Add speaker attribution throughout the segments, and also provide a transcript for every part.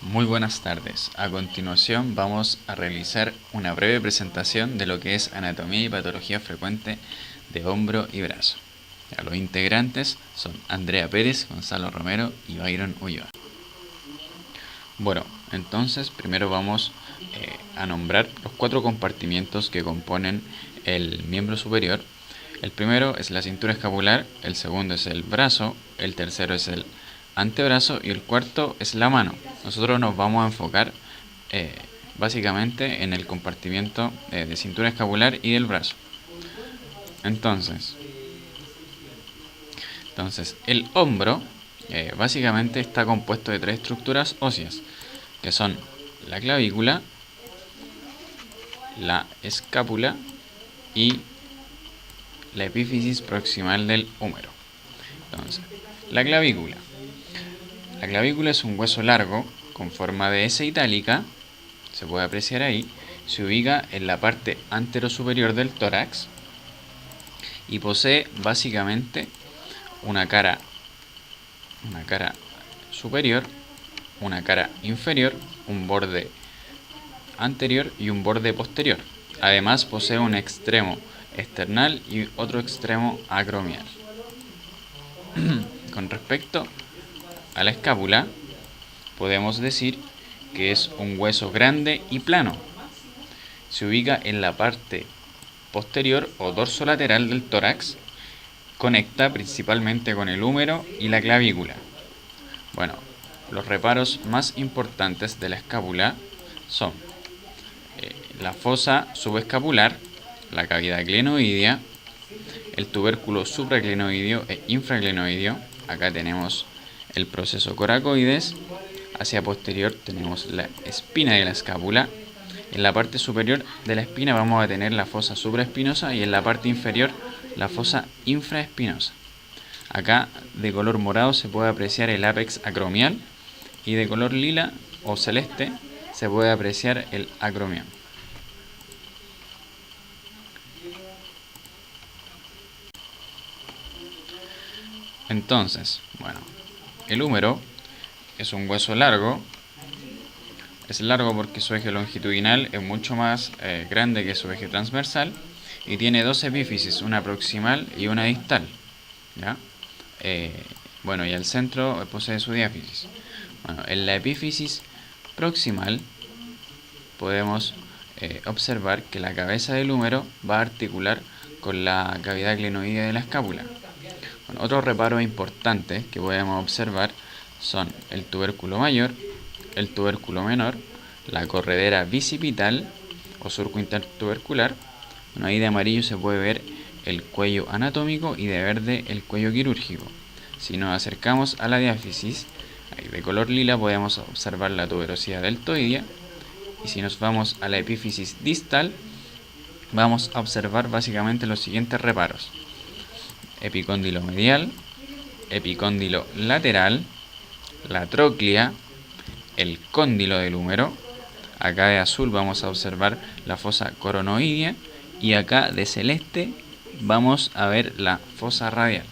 Speaker 1: Muy buenas tardes. A continuación vamos a realizar una breve presentación de lo que es anatomía y patología frecuente de hombro y brazo. Los integrantes son Andrea Pérez, Gonzalo Romero y Byron Ulloa. Bueno, entonces primero vamos a nombrar los 4 compartimientos que componen el miembro superior. El primero es la cintura escapular, el segundo es el brazo, el tercero es el antebrazo y el cuarto es la mano. Nosotros nos vamos a enfocar básicamente en el compartimiento de cintura escapular y del brazo. Entonces el hombro básicamente está compuesto de 3 estructuras óseas, que son la clavícula, la escápula y la epífisis proximal del húmero. Entonces, la clavícula. La clavícula es un hueso largo con forma de S itálica, se puede apreciar ahí, se ubica en la parte anterosuperior del tórax y posee básicamente una cara superior, una cara inferior, un borde anterior y un borde posterior. Además posee un extremo esternal y otro extremo acromial. Con respecto a la escápula, podemos decir que es un hueso grande y plano. Se ubica en la parte posterior o dorsolateral del tórax. Conecta principalmente con el húmero y la clavícula. Bueno, los reparos más importantes de la escápula son la fosa subescapular, la cavidad glenoidea, el tubérculo supraclenoideo e infraclenoideo. Acá tenemos el proceso coracoides. Hacia posterior tenemos la espina de la escápula. En la parte superior de la espina vamos a tener la fosa supraespinosa y en la parte inferior la fosa infraespinosa. Acá de color morado se puede apreciar el ápex acromial y de color lila o celeste se puede apreciar el acromion. Entonces, bueno, el húmero es un hueso largo. Es largo porque su eje longitudinal es mucho más grande que su eje transversal y tiene 2 epífisis, una proximal y una distal, ¿ya? Y al centro posee su diáfisis. Bueno, en la epífisis proximal podemos observar que la cabeza del húmero va a articular con la cavidad glenoidea de la escápula. Bueno, otros reparos importantes que podemos observar son el tubérculo mayor, el tubérculo menor, la corredera bicipital o surco intertubercular. Bueno, ahí de amarillo se puede ver el cuello anatómico y de verde el cuello quirúrgico. Si nos acercamos a la diáfisis, ahí de color lila podemos observar la tuberosidad deltoidea. Y si nos vamos a la epífisis distal, vamos a observar básicamente los siguientes reparos: epicóndilo medial, epicóndilo lateral, la tróclea, el cóndilo del húmero. Acá de azul vamos a observar la fosa coronoidea y acá de celeste vamos a ver la fosa radial.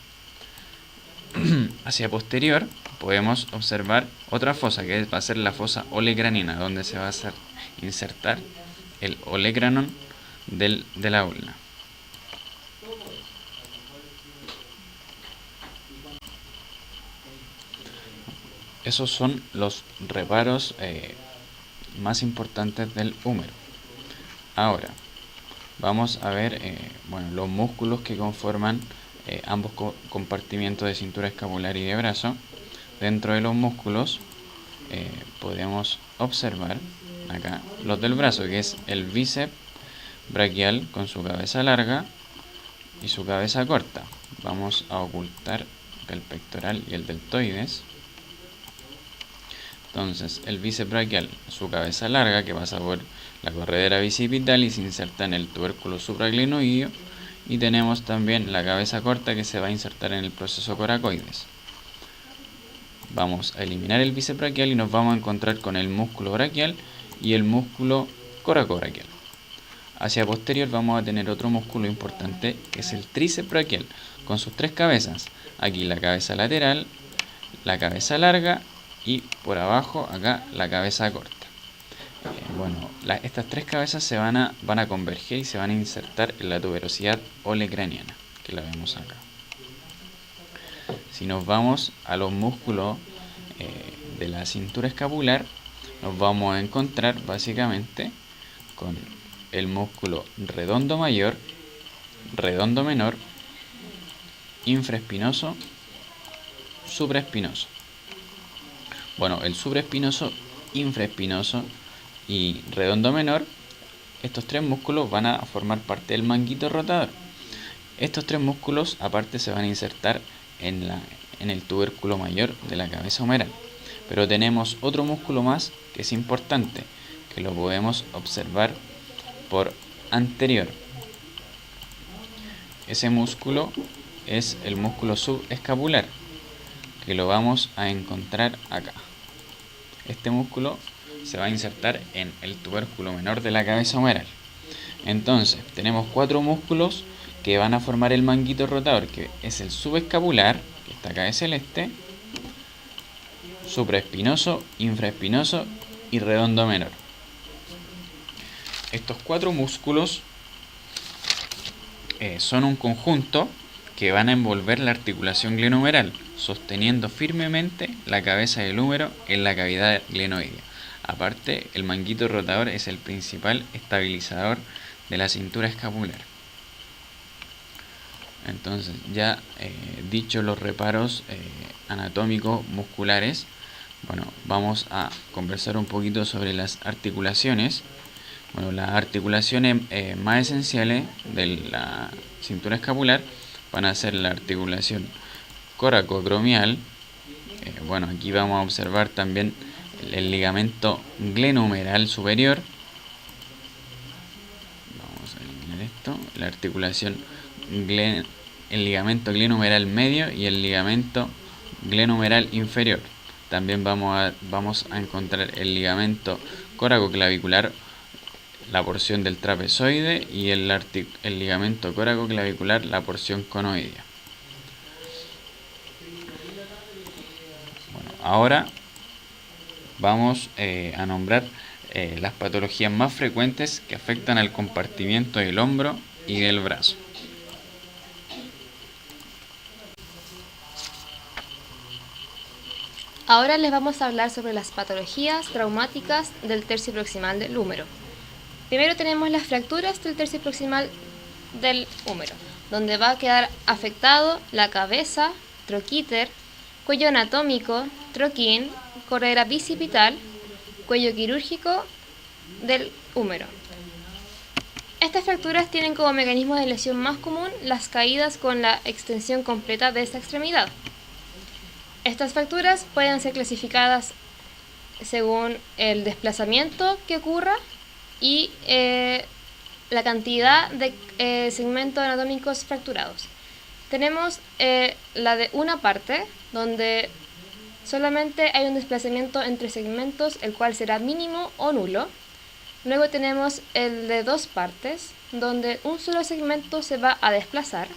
Speaker 1: Hacia posterior podemos observar otra fosa que va a ser la fosa olecranina, donde se va a insertar el olecranon de la ulna. Esos son los reparos más importantes del húmero. Ahora vamos a ver los músculos que conforman ambos compartimientos de cintura escapular y de brazo. Dentro de los músculos podemos observar acá los del brazo, que es el bíceps braquial con su cabeza larga y su cabeza corta. Vamos a ocultar el pectoral y el deltoides. Entonces, el bíceps braquial, su cabeza larga, que pasa por la corredera bicipital y se inserta en el tubérculo supraclenoideo. Y tenemos también la cabeza corta, que se va a insertar en el proceso coracoides. Vamos a eliminar el bíceps braquial y nos vamos a encontrar con el músculo braquial y el músculo coracobraquial. Hacia posterior vamos a tener otro músculo importante, que es el tríceps braquial, con sus 3 cabezas. Aquí la cabeza lateral, la cabeza larga y por abajo acá la cabeza corta. Bueno, estas tres cabezas van a converger y se van a insertar en la tuberosidad olecraniana, que la vemos acá. Si nos vamos a los músculos de la cintura escapular, nos vamos a encontrar básicamente con el músculo redondo mayor, redondo menor, infraespinoso, supraespinoso. Bueno, el supraespinoso, infraespinoso y redondo menor, estos tres músculos van a formar parte del manguito rotador. Estos tres músculos aparte se van a insertar en el tubérculo mayor de la cabeza humeral. Pero tenemos otro músculo más que es importante, que lo podemos observar por anterior. Ese músculo es el músculo subescapular, que lo vamos a encontrar acá. Este músculo se va a insertar en el tubérculo menor de la cabeza humeral. Entonces, tenemos cuatro músculos que van a formar el manguito rotador, que es el subescapular, que está acá de celeste, supraespinoso, infraespinoso y redondo menor. Estos cuatro músculos son un conjunto que van a envolver la articulación glenohumeral, sosteniendo firmemente la cabeza del húmero en la cavidad glenoidea. Aparte, el manguito rotador es el principal estabilizador de la cintura escapular. Entonces, ya dicho los reparos anatómicos musculares, bueno, vamos a conversar un poquito sobre las articulaciones. Bueno, las articulaciones más esenciales de la cintura escapular van a ser la articulación coracoacromial. Bueno, aquí vamos a observar también el ligamento glenohumeral superior. Vamos a eliminar esto. La articulación el ligamento glenohumeral medio y el ligamento glenohumeral inferior. También vamos a encontrar el ligamento coracoclavicular, la porción del trapezoide, y el ligamento coracoclavicular, la porción conoidea. Bueno, ahora vamos a nombrar las patologías más frecuentes que afectan al compartimiento del hombro y del brazo.
Speaker 2: Ahora les vamos a hablar sobre las patologías traumáticas del tercio proximal del húmero. Primero tenemos las fracturas del tercio proximal del húmero, donde va a quedar afectado la cabeza, troquíter, cuello anatómico, troquín, cordera bicipital, cuello quirúrgico del húmero. Estas fracturas tienen como mecanismo de lesión más común las caídas con la extensión completa de esta extremidad. Estas fracturas pueden ser clasificadas según el desplazamiento que ocurra y la cantidad de segmentos anatómicos fracturados. Tenemos la de una parte, donde solamente hay un desplazamiento entre segmentos, el cual será mínimo o nulo. Luego tenemos el de dos partes, donde un solo segmento se va a desplazar.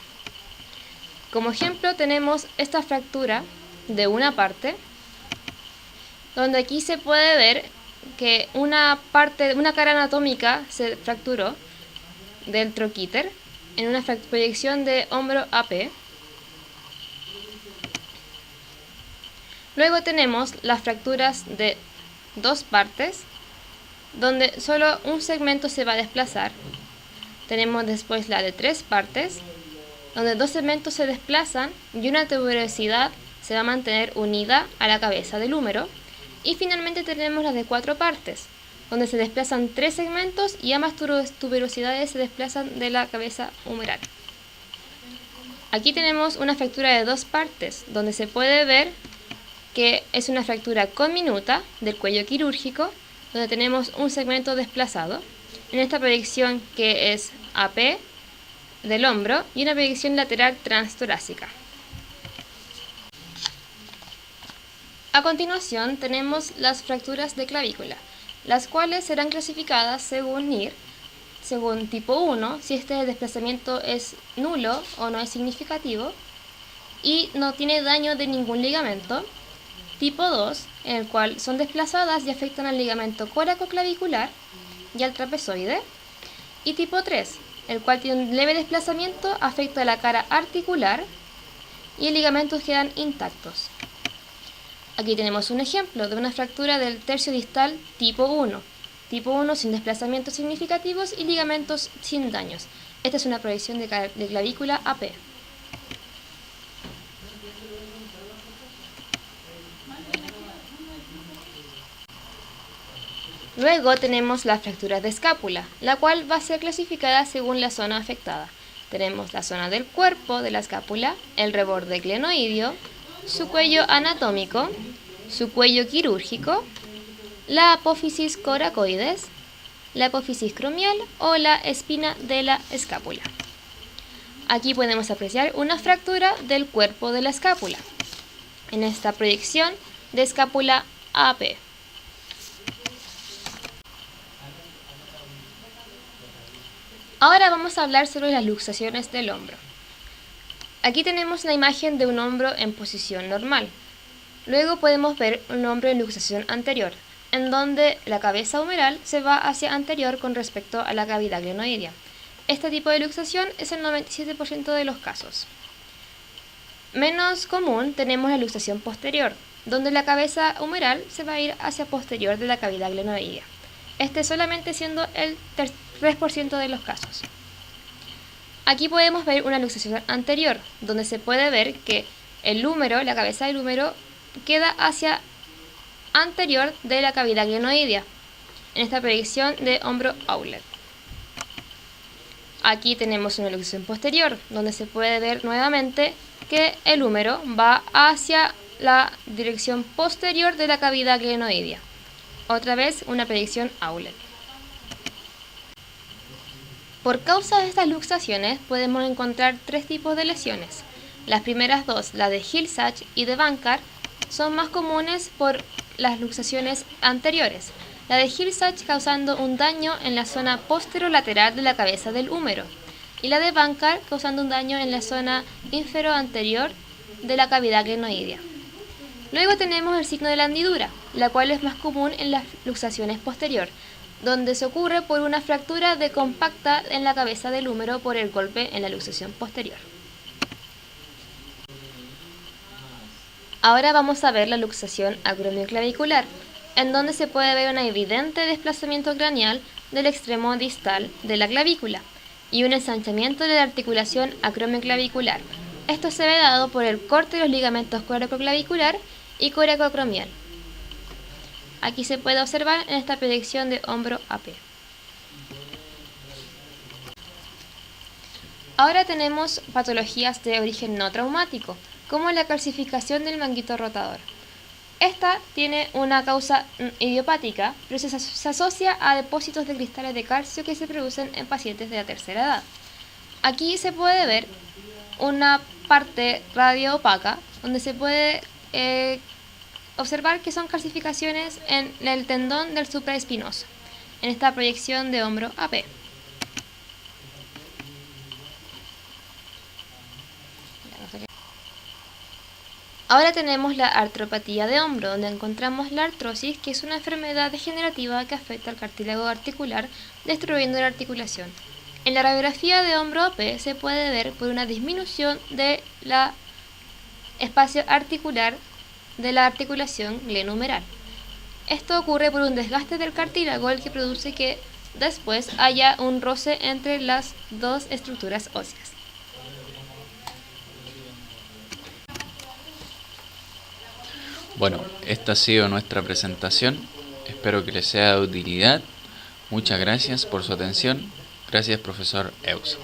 Speaker 2: Como ejemplo tenemos esta fractura de una parte, donde aquí se puede ver que una cara anatómica se fracturó del troquíter en una proyección de hombro AP. Luego tenemos las fracturas de dos partes, donde solo un segmento se va a desplazar. Tenemos después la de tres partes, donde dos segmentos se desplazan y una tuberosidad se va a mantener unida a la cabeza del húmero. Y finalmente tenemos las de cuatro partes, donde se desplazan tres segmentos y ambas tuberosidades se desplazan de la cabeza humeral. Aquí tenemos una fractura de dos partes, donde se puede ver que es una fractura conminuta del cuello quirúrgico, donde tenemos un segmento desplazado en esta proyección que es AP del hombro y una proyección lateral transtorácica. A continuación tenemos las fracturas de clavícula, las cuales serán clasificadas según NIR, según tipo 1, si este desplazamiento es nulo o no es significativo y no tiene daño de ningún ligamento. tipo 2, en el cual son desplazadas y afectan al ligamento coracoclavicular y al trapezoide, y tipo 3, el cual tiene un leve desplazamiento, afecta a la cara articular y los ligamentos quedan intactos. Aquí tenemos un ejemplo de una fractura del tercio distal tipo 1. Tipo 1 sin desplazamientos significativos y ligamentos sin daños. Esta es una proyección de clavícula AP. Luego tenemos las fracturas de escápula, la cual va a ser clasificada según la zona afectada. Tenemos la zona del cuerpo de la escápula, el reborde glenoideo, su cuello anatómico, su cuello quirúrgico, la apófisis coracoides, la apófisis cromial o la espina de la escápula. Aquí podemos apreciar una fractura del cuerpo de la escápula, en esta proyección de escápula AP. Ahora vamos a hablar sobre las luxaciones del hombro. Aquí tenemos la imagen de un hombro en posición normal. Luego podemos ver un hombro en luxación anterior, en donde la cabeza humeral se va hacia anterior con respecto a la cavidad glenoidea. Este tipo de luxación es el 97% de los casos. Menos común tenemos la luxación posterior, donde la cabeza humeral se va a ir hacia posterior de la cavidad glenoidea. Este solamente siendo el 3% de los casos. Aquí podemos ver una luxación anterior, donde se puede ver que el húmero, la cabeza del húmero, queda hacia anterior de la cavidad glenoidea, en esta proyección de hombro Aulet. Aquí tenemos una luxación posterior, donde se puede ver nuevamente que el húmero va hacia la dirección posterior de la cavidad glenoidea. Otra vez una proyección Aulet. Por causa de estas luxaciones podemos encontrar tres tipos de lesiones. Las primeras dos, la de Hill-Sachs y de Bankart, son más comunes por las luxaciones anteriores. La de Hill-Sachs causando un daño en la zona posterolateral de la cabeza del húmero y la de Bankart causando un daño en la zona inferoanterior de la cavidad glenoidea. Luego tenemos el signo de la hendidura, la cual es más común en las luxaciones posterior, donde se ocurre por una fractura de compacta en la cabeza del húmero por el golpe en la luxación posterior. Ahora vamos a ver la luxación acromioclavicular, en donde se puede ver un evidente desplazamiento craneal del extremo distal de la clavícula y un ensanchamiento de la articulación acromioclavicular. Esto se ve dado por el corte de los ligamentos coracoclavicular y coracocromial. Aquí se puede observar en esta proyección de hombro AP. Ahora tenemos patologías de origen no traumático, como la calcificación del manguito rotador. Esta tiene una causa idiopática, pero se asocia a depósitos de cristales de calcio que se producen en pacientes de la tercera edad. Aquí se puede ver una parte radio opaca, donde se puede observar que son calcificaciones en el tendón del supraespinoso, en esta proyección de hombro AP. Ahora tenemos la artropatía de hombro, donde encontramos la artrosis, que es una enfermedad degenerativa que afecta al cartílago articular, destruyendo la articulación. En la radiografía de hombro AP se puede ver por una disminución del espacio articular de la articulación glenohumeral. Esto ocurre por un desgaste del cartílago, el que produce que después haya un roce entre las dos estructuras óseas.
Speaker 1: Bueno, esta ha sido nuestra presentación. Espero que les sea de utilidad. Muchas gracias por su atención. Gracias, profesor Euso.